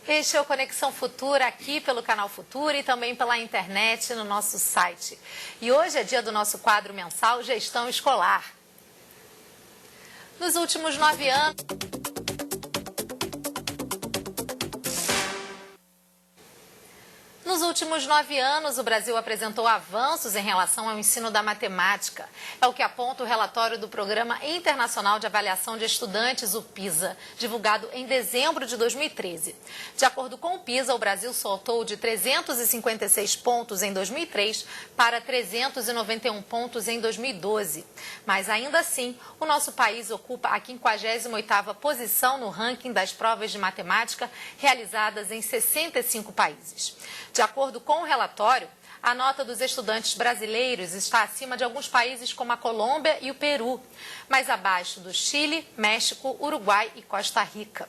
Este é o Conexão Futura aqui pelo canal Futura e também pela internet no nosso site. E hoje é dia do nosso quadro mensal Gestão Escolar. Nos últimos 9 anos... Nos últimos 9 anos, o Brasil apresentou avanços em relação ao ensino da matemática. É o que aponta o relatório do Programa Internacional de Avaliação de Estudantes, o PISA, divulgado em dezembro de 2013. De acordo com o PISA, o Brasil saltou de 356 pontos em 2003 para 391 pontos em 2012. Mas ainda assim, o nosso país ocupa a 58ª posição no ranking das provas de matemática realizadas em 65 países. De acordo com o relatório, a nota dos estudantes brasileiros está acima de alguns países como a Colômbia e o Peru, mas abaixo do Chile, México, Uruguai e Costa Rica.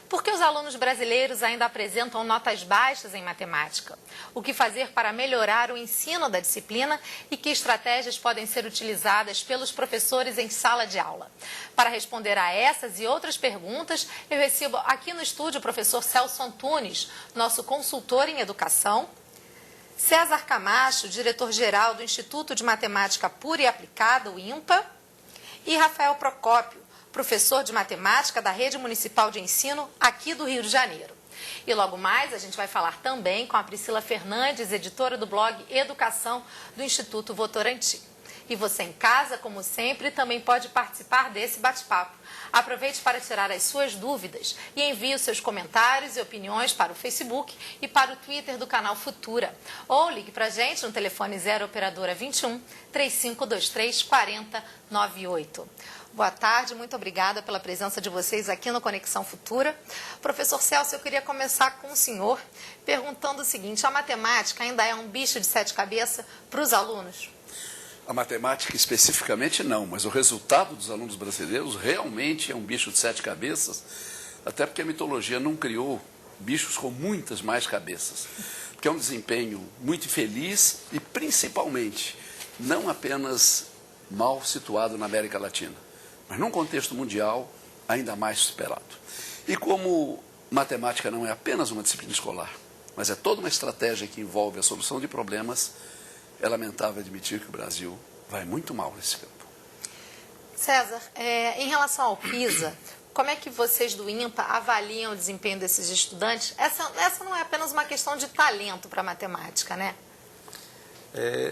Por que os alunos brasileiros ainda apresentam notas baixas em matemática? O que fazer para melhorar o ensino da disciplina e que estratégias podem ser utilizadas pelos professores em sala de aula? Para responder a essas e outras perguntas, eu recebo aqui no estúdio o professor Celso Antunes, nosso consultor em educação, César Camacho, diretor-geral do Instituto de Matemática Pura e Aplicada, o INPA, e Rafael Procópio, professor de matemática da Rede Municipal de Ensino aqui do Rio de Janeiro. E logo mais a gente vai falar também com a Priscila Fernandes, editora do blog Educação do Instituto Votorantim. E você em casa, como sempre, também pode participar desse bate-papo. Aproveite para tirar as suas dúvidas e envie os seus comentários e opiniões para o Facebook e para o Twitter do canal Futura. Ou ligue para a gente no telefone 0 operadora 21 3523 4098. Boa tarde, muito obrigada pela presença de vocês aqui no Conexão Futura. Professor Celso, eu queria começar com o senhor perguntando o seguinte: a matemática ainda é um bicho de 7 cabeças para os alunos? A matemática especificamente não, mas o resultado dos alunos brasileiros realmente é um bicho de 7 cabeças, até porque a mitologia não criou bichos com muitas mais cabeças, porque é um desempenho muito infeliz e principalmente não apenas mal situado na América Latina, mas num contexto mundial ainda mais superado. E como matemática não é apenas uma disciplina escolar, mas é toda uma estratégia que envolve a solução de problemas, é lamentável admitir que o Brasil vai muito mal nesse campo. César, em relação ao PISA, como é que vocês do INPA avaliam o desempenho desses estudantes? Essa não é apenas uma questão de talento para a matemática, né?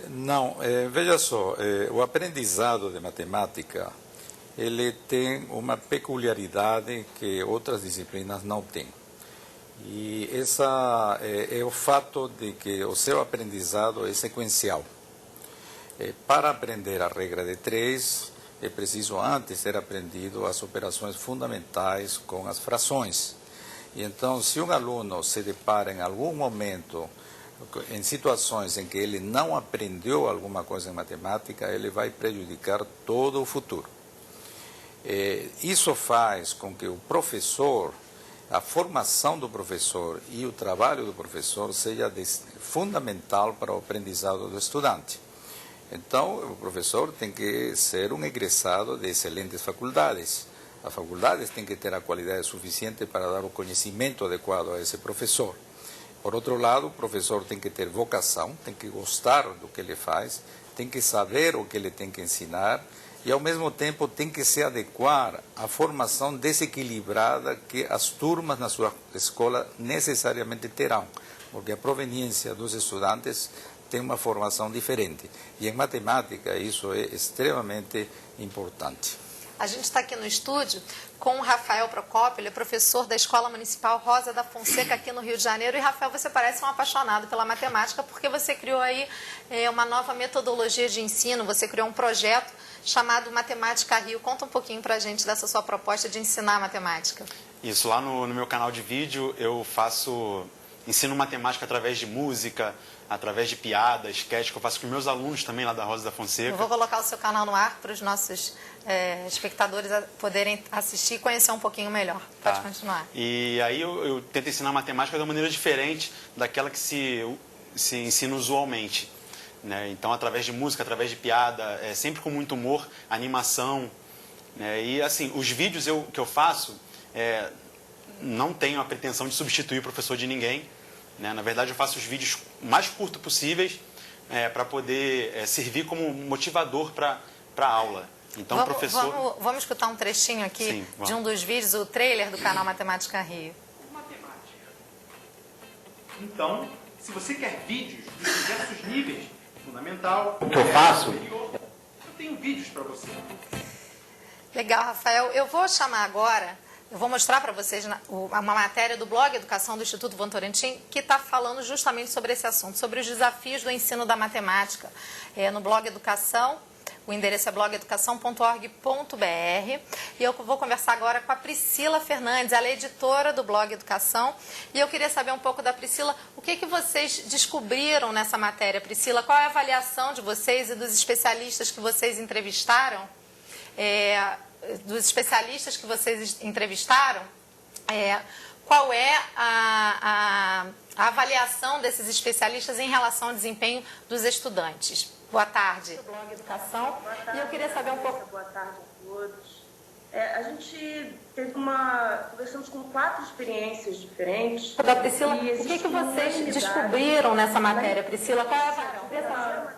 Não, veja só, o aprendizado de matemática, ele tem uma peculiaridade que outras disciplinas não têm. E essa é o fato de que o seu aprendizado é sequencial. Para aprender a regra de 3, é preciso antes ter aprendido as operações fundamentais com as frações. E então, se um aluno se depara em algum momento em situações em que ele não aprendeu alguma coisa em matemática, ele vai prejudicar todo o futuro. Isso faz com que o professor, a formação do professor e o trabalho do professor seja fundamental para o aprendizado do estudante. Então, o professor tem que ser um egressado de excelentes faculdades. As faculdades têm que ter a qualidade suficiente para dar o conhecimento adequado a esse professor. Por outro lado, o professor tem que ter vocação, tem que gostar do que ele faz, tem que saber o que ele tem que ensinar e, ao mesmo tempo, tem que se adequar à formação desequilibrada que as turmas na sua escola necessariamente terão, porque a proveniência dos estudantes tem uma formação diferente. E em matemática isso é extremamente importante. A gente está aqui no estúdio com o Rafael Procópio, ele é professor da Escola Municipal Rosa da Fonseca aqui no Rio de Janeiro. E, Rafael, você parece um apaixonado pela matemática porque você criou aí uma nova metodologia de ensino, você criou um projeto chamado Matemática Rio. Conta um pouquinho para a gente dessa sua proposta de ensinar matemática. Isso, lá no meu canal de vídeo eu ensino matemática através de música, através de piadas, sketch, que eu faço com meus alunos também lá da Rosa da Fonseca. Eu vou colocar o seu canal no ar para os nossos espectadores poderem assistir e conhecer um pouquinho melhor. Pode continuar. E aí eu tento ensinar matemática de uma maneira diferente daquela que se ensina usualmente, né? Então, através de música, através de piada, sempre com muito humor, animação, né? E assim, os vídeos que eu faço, não tenho a pretensão de substituir o professor de ninguém, né? Na verdade, eu faço os vídeos mais curtos possíveis para poder servir como motivador para a aula. Então, vamos escutar um trechinho aqui de um dos vídeos, o trailer do canal Matemática Rio. Matemática. Então, se você quer vídeos de diversos níveis, fundamental, o que eu faço, eu tenho vídeos para você. Legal, Rafael. Eu vou chamar agora, eu vou mostrar para vocês uma matéria do blog Educação do Instituto Votorantim que está falando justamente sobre esse assunto, sobre os desafios do ensino da matemática. No blog Educação, o endereço é blogeducação.org.br, e eu vou conversar agora com a Priscila Fernandes, ela é editora do blog Educação, e eu queria saber um pouco da Priscila, o que vocês descobriram nessa matéria, Priscila? Qual é a avaliação de vocês e dos especialistas que vocês entrevistaram? Qual é a avaliação desses especialistas em relação ao desempenho dos estudantes? Boa tarde. Blog Educação. Boa tarde. E eu queria saber um pouco... Boa tarde a todos. A gente teve conversamos com 4 experiências diferentes. Da Priscila, o que vocês descobriram nessa matéria, Priscila? Qual é a avaliação?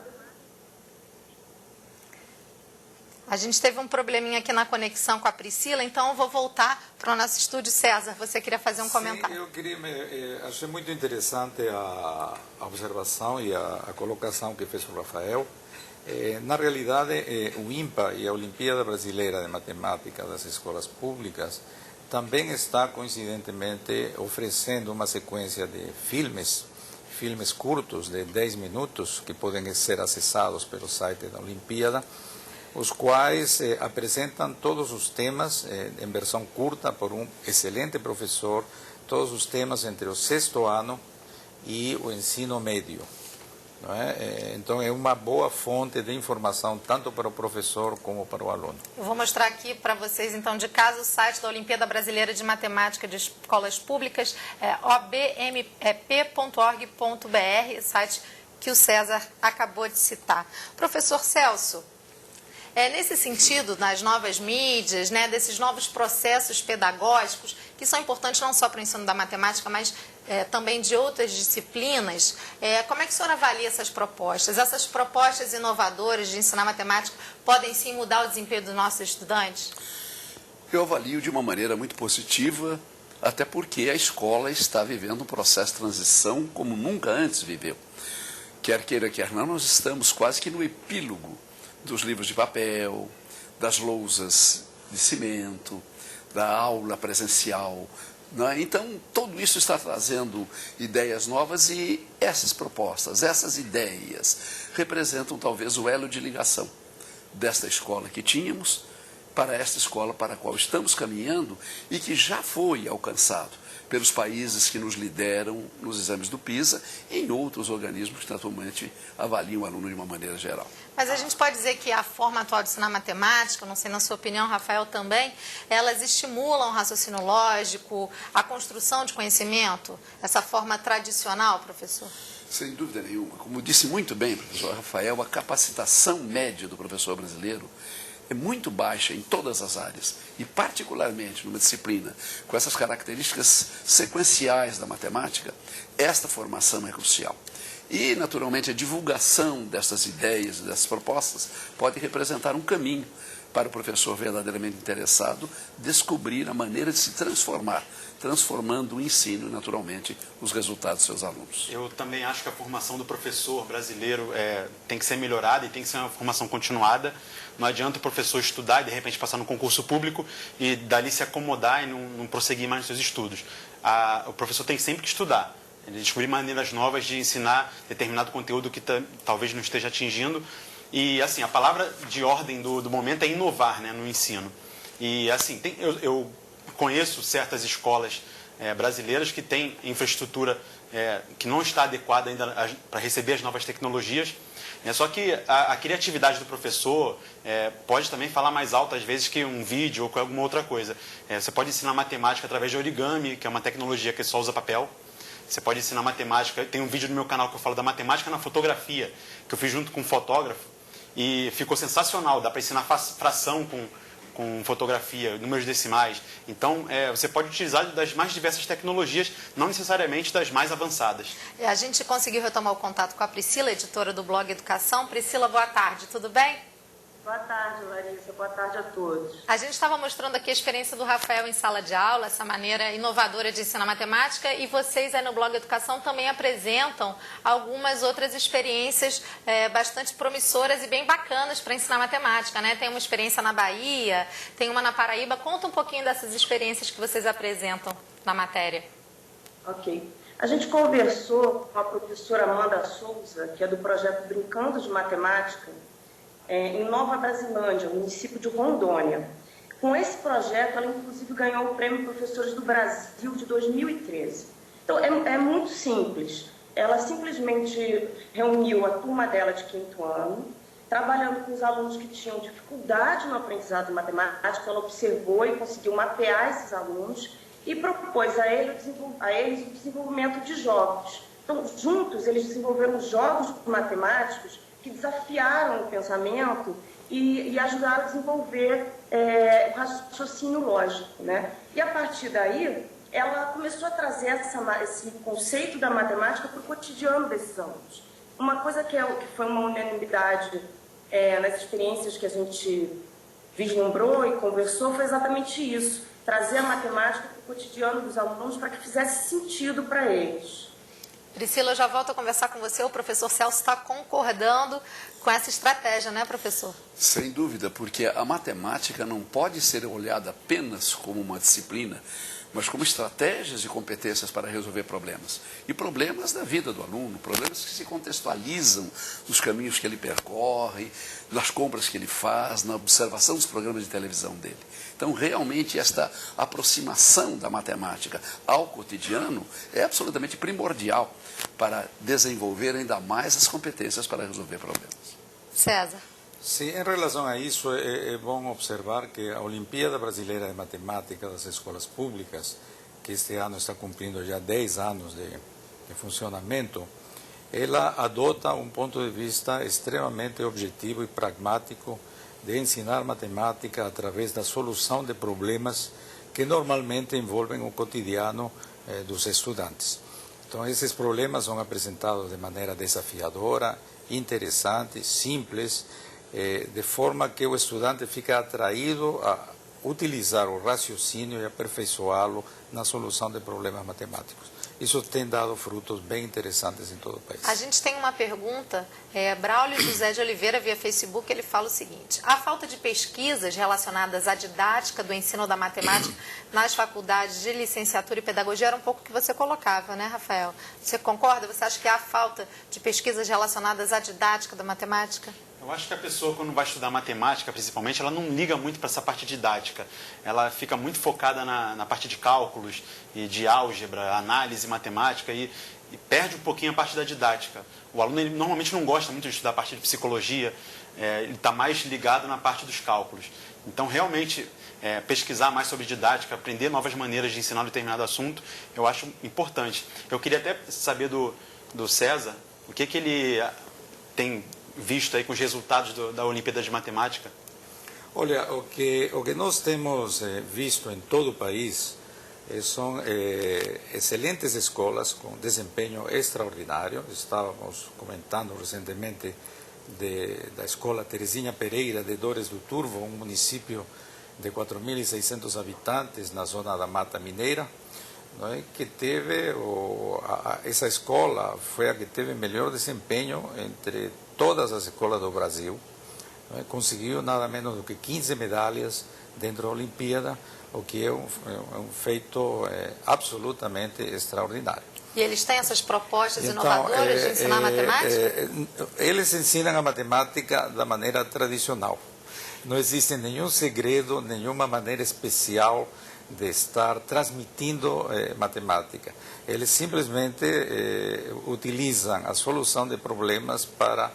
A gente teve um probleminha aqui na conexão com a Priscila, então eu vou voltar para o nosso estúdio. César, você queria fazer um comentário? Sim, achei muito interessante a observação e a colocação que fez o Rafael. Na realidade, o INPA e a Olimpíada Brasileira de Matemática das Escolas Públicas também está, coincidentemente, oferecendo uma sequência de filmes curtos de 10 minutos que podem ser acessados pelo site da Olimpíada, os quais apresentam todos os temas em versão curta por um excelente professor, todos os temas entre o 6º ano e o ensino médio. Não é? Então é uma boa fonte de informação tanto para o professor como para o aluno. Eu vou mostrar aqui para vocês, então, de casa, o site da Olimpíada Brasileira de Matemática de Escolas Públicas, obmp.org.br, site que o César acabou de citar. Professor Celso, nesse sentido, nas novas mídias, desses novos processos pedagógicos, que são importantes não só para o ensino da matemática, mas também de outras disciplinas, como é que o senhor avalia essas propostas? Essas propostas inovadoras de ensinar matemática podem sim mudar o desempenho dos nossos estudantes? Eu avalio de uma maneira muito positiva, até porque a escola está vivendo um processo de transição como nunca antes viveu. Quer queira, quer não, nós estamos quase que no epílogo dos livros de papel, das lousas de cimento, da aula presencial. Né? Então, tudo isso está trazendo ideias novas e essas propostas, essas ideias, representam talvez o elo de ligação desta escola que tínhamos para esta escola para a qual estamos caminhando e que já foi alcançado pelos países que nos lideram nos exames do PISA e em outros organismos que atualmente avaliam o aluno de uma maneira geral. Mas a gente pode dizer que a forma atual de ensinar matemática, não sei na sua opinião, Rafael, também, elas estimulam o raciocínio lógico, a construção de conhecimento, essa forma tradicional, professor? Sem dúvida nenhuma. Como disse muito bem o professor Rafael, a capacitação média do professor brasileiro é muito baixa em todas as áreas, e particularmente numa disciplina com essas características sequenciais da matemática, esta formação é crucial. E, naturalmente, a divulgação dessas ideias, dessas propostas, pode representar um caminho para o professor verdadeiramente interessado descobrir a maneira de se transformar, transformando o ensino e, naturalmente, os resultados dos seus alunos. Eu também acho que a formação do professor brasileiro tem que ser melhorada e tem que ser uma formação continuada. Não adianta o professor estudar e, de repente, passar no concurso público e dali se acomodar e não prosseguir mais nos seus estudos. O professor tem sempre que estudar, descobrir maneiras novas de ensinar determinado conteúdo que talvez não esteja atingindo. E, assim, a palavra de ordem do momento é inovar, no ensino. E, assim, eu conheço certas escolas brasileiras que têm infraestrutura que não está adequada ainda para receber as novas tecnologias. Só que a criatividade do professor pode também falar mais alto, às vezes, que um vídeo ou alguma outra coisa. Você pode ensinar matemática através de origami, que é uma tecnologia que só usa papel. Você pode ensinar matemática. Tem um vídeo no meu canal que eu falo da matemática na fotografia, que eu fiz junto com um fotógrafo. E ficou sensacional. Dá para ensinar fração com com fotografia, números decimais. Então, você pode utilizar das mais diversas tecnologias, não necessariamente das mais avançadas. A gente conseguiu retomar o contato com a Priscila, editora do blog Educação. Priscila, boa tarde, tudo bem? Boa tarde, Larissa. Boa tarde a todos. A gente estava mostrando aqui a experiência do Rafael em sala de aula, essa maneira inovadora de ensinar matemática, e vocês aí no blog Educação também apresentam algumas outras experiências bastante promissoras e bem bacanas para ensinar matemática, né? Tem uma experiência na Bahia, tem uma na Paraíba. Conta um pouquinho dessas experiências que vocês apresentam na matéria. Ok. A gente conversou com a professora Amanda Souza, que é do projeto Brincando de Matemática, em Nova Brasilândia, município de Rondônia. Com esse projeto, ela inclusive ganhou o Prêmio Professores do Brasil de 2013. Então, é muito simples. Ela simplesmente reuniu a turma dela de 5º ano, trabalhando com os alunos que tinham dificuldade no aprendizado de matemática. Ela observou e conseguiu mapear esses alunos e propôs a eles o desenvolvimento de jogos. Então, juntos, eles desenvolveram jogos matemáticos que desafiaram o pensamento e ajudaram a desenvolver o raciocínio lógico, né? E a partir daí, ela começou a trazer esse conceito da matemática para o cotidiano desses alunos. Uma coisa que foi uma unanimidade nas experiências que a gente vislumbrou e conversou foi exatamente isso, trazer a matemática para o cotidiano dos alunos para que fizesse sentido para eles. Priscila, eu já volto a conversar com você. O professor Celso está concordando com essa estratégia, né, professor? Sem dúvida, porque a matemática não pode ser olhada apenas como uma disciplina, mas como estratégias e competências para resolver problemas. E problemas da vida do aluno, problemas que se contextualizam nos caminhos que ele percorre, nas compras que ele faz, na observação dos programas de televisão dele. Então, realmente, esta aproximação da matemática ao cotidiano é absolutamente primordial para desenvolver ainda mais as competências para resolver problemas. César. Sim, em relação a isso, é bom observar que a Olimpíada Brasileira de Matemática das Escolas Públicas, que este ano está cumprindo já 10 anos de funcionamento, ela adota um ponto de vista extremamente objetivo e pragmático de ensinar matemática através da solução de problemas que normalmente envolvem o cotidiano dos estudantes. Então, esses problemas são apresentados de maneira desafiadora, interessante, simples, de forma que o estudante fica atraído a utilizar o raciocínio e aperfeiçoá-lo na solução de problemas matemáticos. Isso tem dado frutos bem interessantes em todo o país. A gente tem uma pergunta, Braulio José de Oliveira, via Facebook, ele fala o seguinte: a falta de pesquisas relacionadas à didática do ensino da matemática nas faculdades de licenciatura e pedagogia era um pouco o que você colocava, né, Rafael? Você concorda? Você acha que há falta de pesquisas relacionadas à didática da matemática? Eu acho que a pessoa, quando vai estudar matemática, principalmente, ela não liga muito para essa parte didática. Ela fica muito focada na parte de cálculos e de álgebra, análise matemática e perde um pouquinho a parte da didática. O aluno ele normalmente não gosta muito de estudar a parte de psicologia, ele está mais ligado na parte dos cálculos. Então, realmente, pesquisar mais sobre didática, aprender novas maneiras de ensinar um determinado assunto, eu acho importante. Eu queria até saber do César, o que ele tem visto aí com os resultados da Olimpíada de Matemática? Olha, o que nós temos visto em todo o país são excelentes escolas com desempenho extraordinário. Estávamos comentando recentemente da Escola Terezinha Pereira de Dores do Turvo, um município de 4.600 habitantes na zona da Mata Mineira, não é? Que teve, essa escola foi a que teve melhor desempenho entre todas as escolas do Brasil, não é? Conseguiu nada menos do que 15 medalhas dentro da Olimpíada, o que é um feito absolutamente extraordinário. E eles têm essas propostas inovadoras de ensinar matemática? Eles ensinam a matemática da maneira tradicional. Não existe nenhum segredo, nenhuma maneira especial de estar transmitindo matemática. Eles simplesmente utilizam a solução de problemas para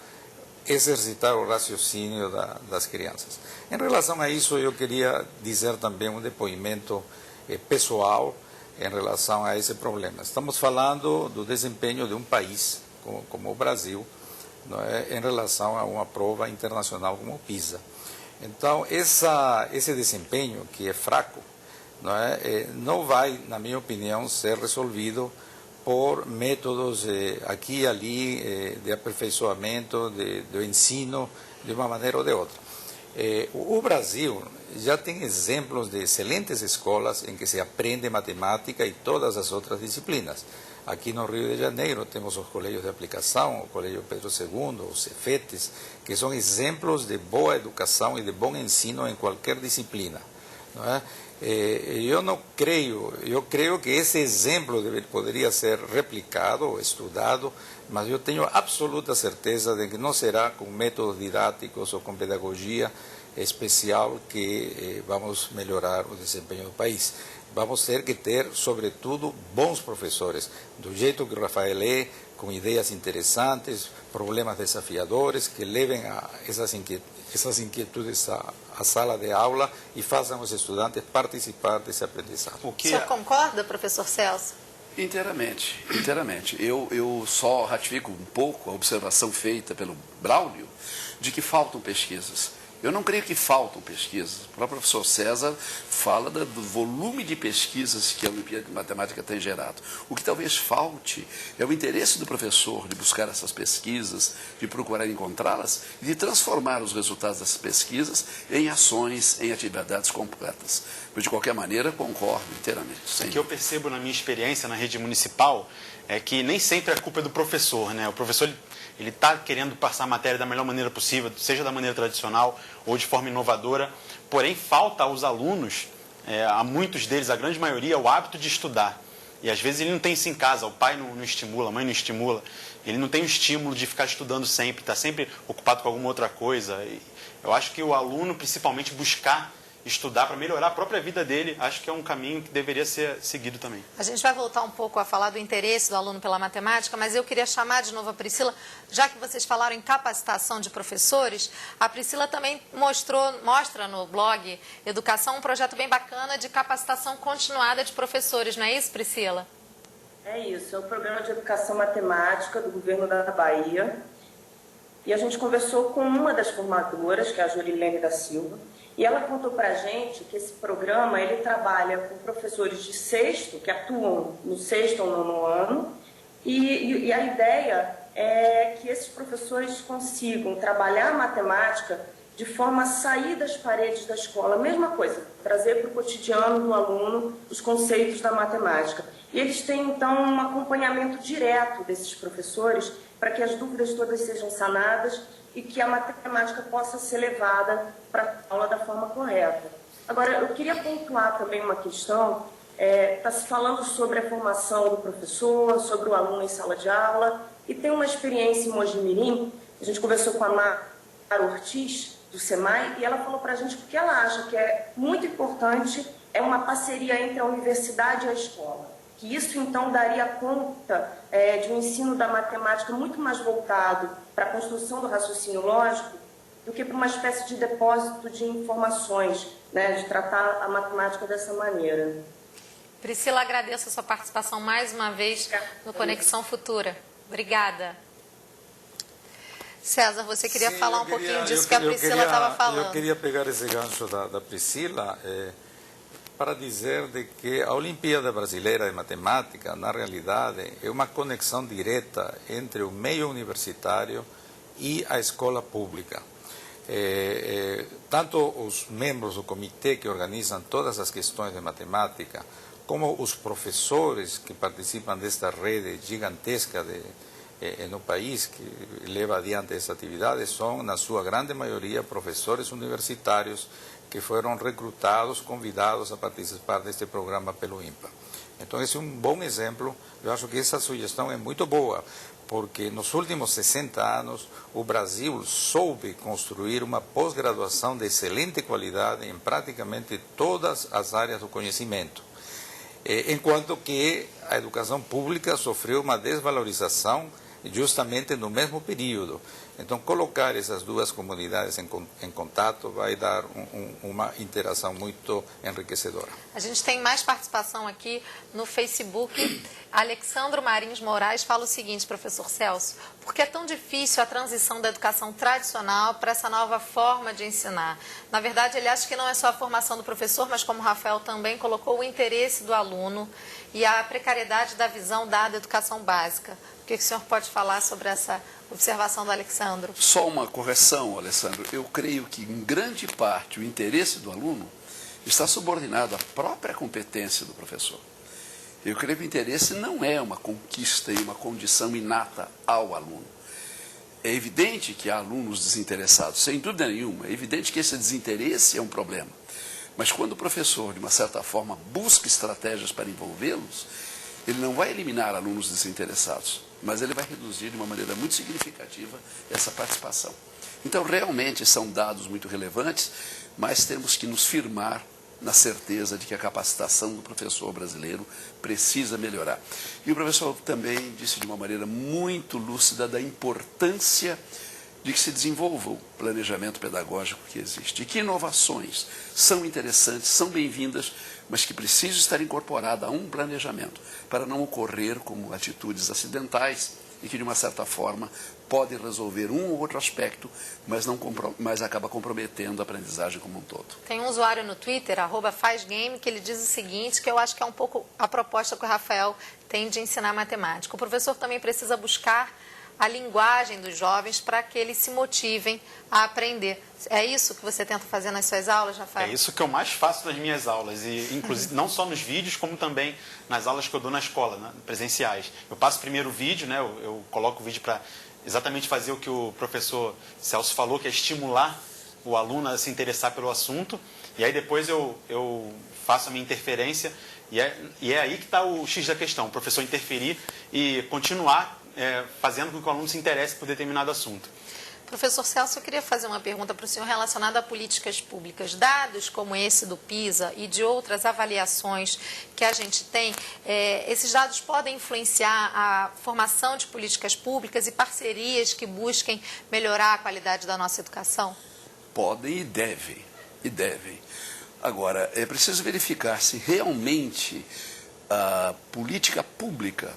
exercitar o raciocínio das crianças. Em relação a isso, eu queria dizer também um depoimento pessoal em relação a esse problema. Estamos falando do desempenho de um país como o Brasil, não é, em relação a uma prova internacional como o PISA. Então, esse desempenho que é fraco, não vai, na minha opinião, ser resolvido por métodos aqui e ali de aperfeiçoamento do ensino de uma maneira ou de outra. O Brasil já tem exemplos de excelentes escolas em que se aprende matemática e todas as outras disciplinas. Aqui no Rio de Janeiro temos os colégios de aplicação, o Colégio Pedro II, os Cefetes, que são exemplos de boa educação e de bom ensino em qualquer disciplina. Não é? Eu creio que esse exemplo poderia ser replicado, estudado, mas eu tenho absoluta certeza de que não será com métodos didáticos ou com pedagogia especial que vamos melhorar o desempenho do país. Vamos ter que ter, sobretudo, bons professores, do jeito que o Rafael é, com ideias interessantes, problemas desafiadores, que levem essas inquietudes à sala de aula e façam os estudantes participar desse aprendizado. O senhor concorda, professor Celso? Inteiramente, inteiramente. Eu só ratifico um pouco a observação feita pelo Braulio de que faltam pesquisas. Eu não creio que faltam pesquisas. O próprio professor César fala do volume de pesquisas que a Olimpíada de Matemática tem gerado. O que talvez falte é o interesse do professor de buscar essas pesquisas, de procurar encontrá-las e de transformar os resultados dessas pesquisas em ações, em atividades completas. Mas, de qualquer maneira, concordo inteiramente. O que eu percebo na minha experiência na rede municipal é que nem sempre a culpa é do professor, né? O professor ele está querendo passar a matéria da melhor maneira possível, seja da maneira tradicional ou de forma inovadora, porém falta aos alunos, a muitos deles, a grande maioria, o hábito de estudar. E às vezes ele não tem isso em casa, o pai não estimula, a mãe não estimula, ele não tem o estímulo de ficar estudando sempre, está sempre ocupado com alguma outra coisa. E eu acho que o aluno, principalmente, buscar estudar para melhorar a própria vida dele, acho que é um caminho que deveria ser seguido também. A gente vai voltar um pouco a falar do interesse do aluno pela matemática, mas eu queria chamar de novo a Priscila, já que vocês falaram em capacitação de professores, a Priscila também mostra no blog Educação um projeto bem bacana de capacitação continuada de professores, não é isso, Priscila? É isso, é o Programa de Educação Matemática do Governo da Bahia. E a gente conversou com uma das formadoras, que é a Jorilene da Silva, e ela contou para a gente que esse programa ele trabalha com professores de sexto, que atuam no sexto ou nono ano, e a ideia é que esses professores consigam trabalhar a matemática de forma a sair das paredes da escola. Mesma coisa, trazer para o cotidiano do aluno os conceitos da matemática. E eles têm, então, um acompanhamento direto desses professores para que as dúvidas todas sejam sanadas e que a matemática possa ser levada para a aula da forma correta. Agora, eu queria pontuar também uma questão, está se falando sobre a formação do professor, sobre o aluno em sala de aula, e tem uma experiência em Mojimirim, a gente conversou com a Mara Ortiz, do SEMAI, e ela falou para a gente que o que ela acha que é muito importante é uma parceria entre a universidade e a escola. Que isso, então, daria conta de um ensino da matemática muito mais voltado para a construção do raciocínio lógico do que para uma espécie de depósito de informações, né, de tratar a matemática dessa maneira. Priscila, agradeço a sua participação mais uma vez no Conexão Futura. Obrigada. César, você queria falar um pouquinho disso que a Priscila estava falando. Eu queria pegar esse gancho da Priscila para dizer de que a Olimpíada Brasileira de Matemática, na realidade, é uma conexão direta entre o meio universitário e a escola pública. Tanto os membros do comitê que organizam todas as questões de matemática, como os professores que participam desta rede gigantesca no país, que leva adiante essa atividade, são, na sua grande maioria, professores universitários que foram recrutados, convidados a participar deste programa pelo INPA. Então, esse é um bom exemplo. Eu acho que essa sugestão é muito boa, porque nos últimos 60 anos o Brasil soube construir uma pós-graduação de excelente qualidade em praticamente todas as áreas do conhecimento, enquanto que a educação pública sofreu uma desvalorização justamente no mesmo período. Então, colocar essas duas comunidades em contato vai dar uma interação muito enriquecedora. A gente tem mais participação aqui no Facebook. Alexandro Marins Moraes fala o seguinte, professor Celso: por que é tão difícil a transição da educação tradicional para essa nova forma de ensinar? Na verdade, ele acha que não é só a formação do professor, mas como o Rafael também colocou, o interesse do aluno e a precariedade da visão dada à educação básica. O que o senhor pode falar sobre essa observação do Alexandro? Só uma correção, Alessandro. Eu creio que, em grande parte, o interesse do aluno está subordinado à própria competência do professor. Eu creio que o interesse não é uma conquista e uma condição inata ao aluno. É evidente que há alunos desinteressados, sem dúvida nenhuma. É evidente que esse desinteresse é um problema. Mas quando o professor, de uma certa forma, busca estratégias para envolvê-los, ele não vai eliminar alunos desinteressados, mas ele vai reduzir de uma maneira muito significativa essa participação. Então, realmente, são dados muito relevantes, mas temos que nos firmar na certeza de que a capacitação do professor brasileiro precisa melhorar. E o professor também disse de uma maneira muito lúcida da importância de que se desenvolva o planejamento pedagógico que existe. E que inovações são interessantes, são bem-vindas, mas que precisam estar incorporadas a um planejamento, para não ocorrer como atitudes acidentais e que, de uma certa forma, podem resolver um ou outro aspecto, mas acaba comprometendo a aprendizagem como um todo. Tem um usuário no Twitter, @fazgame, que ele diz o seguinte, que eu acho que é um pouco a proposta que o Rafael tem de ensinar matemática. O professor também precisa buscar a linguagem dos jovens para que eles se motivem a aprender. É isso que você tenta fazer nas suas aulas, Rafael? É isso que eu mais faço nas minhas aulas, e inclusive não só nos vídeos, como também nas aulas que eu dou na escola, né, presenciais. Eu passo primeiro o vídeo, né, eu coloco o vídeo para exatamente fazer o que o professor Celso falou, que é estimular o aluno a se interessar pelo assunto, e aí depois eu faço a minha interferência, e é aí que está o X da questão, o professor interferir e continuar fazendo com que o aluno se interesse por determinado assunto. Professor Celso, eu queria fazer uma pergunta para o senhor relacionada a políticas públicas. Dados como esse do PISA e de outras avaliações que a gente tem, esses dados podem influenciar a formação de políticas públicas e parcerias que busquem melhorar a qualidade da nossa educação? Podem e devem. Agora, é preciso verificar se realmente a política pública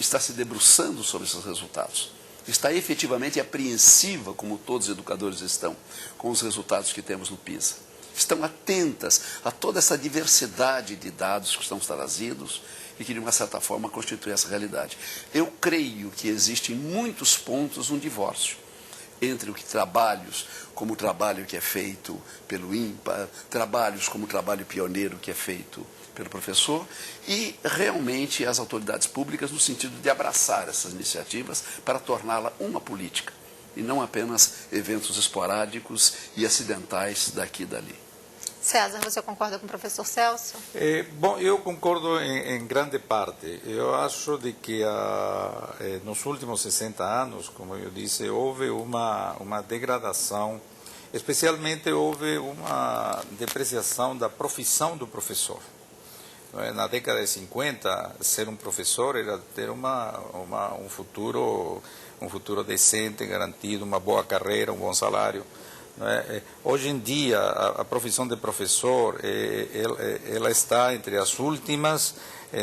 está se debruçando sobre esses resultados. Está efetivamente apreensiva, como todos os educadores estão, com os resultados que temos no PISA. Estão atentas a toda essa diversidade de dados que estão trazidos e que, de uma certa forma, constituem essa realidade. Eu creio que existe em muitos pontos um divórcio entre o que trabalhos, como o trabalho que é feito pelo INPA, trabalhos como o trabalho pioneiro que é feito pelo professor e realmente as autoridades públicas no sentido de abraçar essas iniciativas para torná-la uma política e não apenas eventos esporádicos e acidentais daqui e dali. César, você concorda com o professor Celso? Bom, eu concordo em grande parte. Eu acho de que nos últimos 60 anos, como eu disse, houve uma degradação, especialmente houve uma depreciação da profissão do professor. Na década de 50, ser um professor era ter um futuro decente, garantido, uma boa carreira, um bom salário. Hoje em dia, a profissão de professor ela está entre as últimas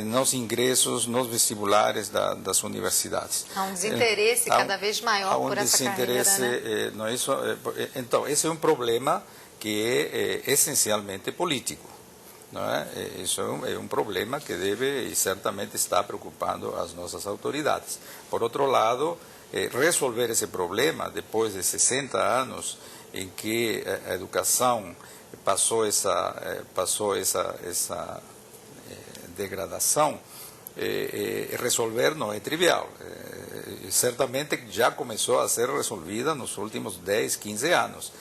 nos ingressos, nos vestibulares das universidades. Há um desinteresse cada vez maior por essa carreira, né? Não é isso? Então, esse é um problema que é essencialmente político. Não é? Isso é um problema que deve e certamente está preocupando as nossas autoridades. Por outro lado, resolver esse problema depois de 60 anos em que a educação passou essa degradação, resolver não é trivial. Certamente já começou a ser resolvida nos últimos 10, 15 anos.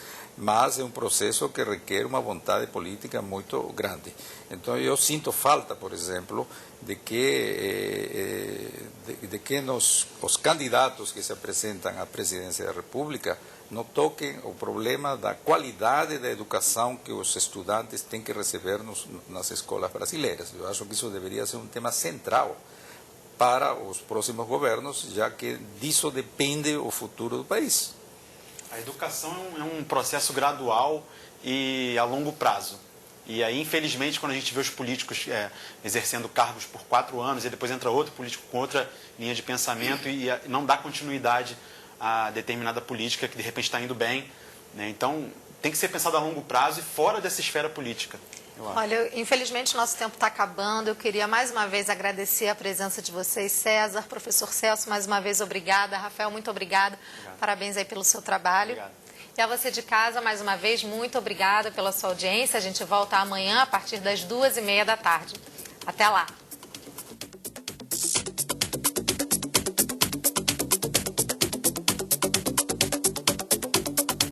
Mas é um processo que requer uma vontade política muito grande. Então, eu sinto falta, por exemplo, de que os candidatos que se apresentam à presidência da República não toquem o problema da qualidade da educação que os estudantes têm que receber nas escolas brasileiras. Eu acho que isso deveria ser um tema central para os próximos governos, já que disso depende o futuro do país. A educação é um processo gradual e a longo prazo. E aí, infelizmente, quando a gente vê os políticos exercendo cargos por 4 anos e depois entra outro político com outra linha de pensamento e não dá continuidade a determinada política que de repente está indo bem, né? Então, tem que ser pensado a longo prazo e fora dessa esfera política. Olha, infelizmente nosso tempo está acabando. Eu queria mais uma vez agradecer a presença de vocês, César, professor Celso, mais uma vez obrigada. Rafael, muito obrigada. Parabéns aí pelo seu trabalho. Obrigado. E a você de casa, mais uma vez, muito obrigada pela sua audiência. A gente volta amanhã a partir das 2h30 da tarde. Até lá.